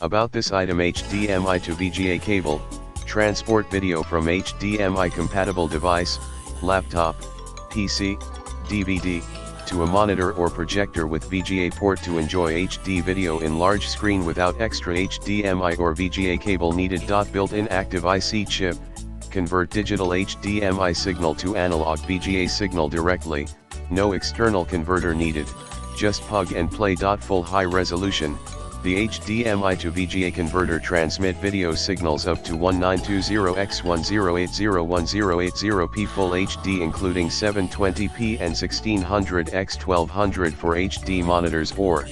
About this item: HDMI to VGA cable, transport video from HDMI compatible device, laptop, PC, DVD, to a monitor or projector with VGA port to enjoy HD video in large screen without extra HDMI or VGA cable needed. Built-in active IC chip, convert digital HDMI signal to analog VGA signal directly, no external converter needed, just plug and play. Full high resolution. The HDMI to VGA converter transmit video signals up to 1920x10801080p Full HD including 720p and 1600x1200 for HD monitors or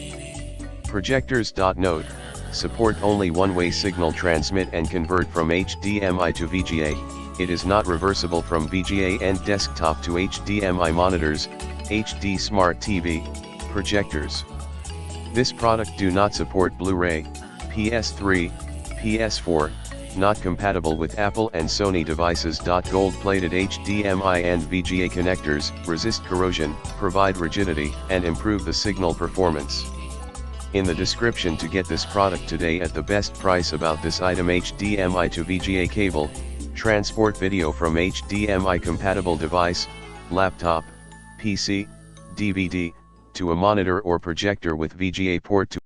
projectors. Note: support only one-way signal transmit and convert from HDMI to VGA, it is not reversible from VGA and desktop to HDMI monitors, HD Smart TV, projectors. This product do not support Blu-ray, PS3, PS4, not compatible with Apple and Sony devices. Gold-plated HDMI and VGA connectors resist corrosion, provide rigidity, and improve the signal performance. In the description to get this product today at the best price. About this item: HDMI to VGA cable, transport video from HDMI compatible device, laptop, PC, DVD, to a monitor or projector with VGA port to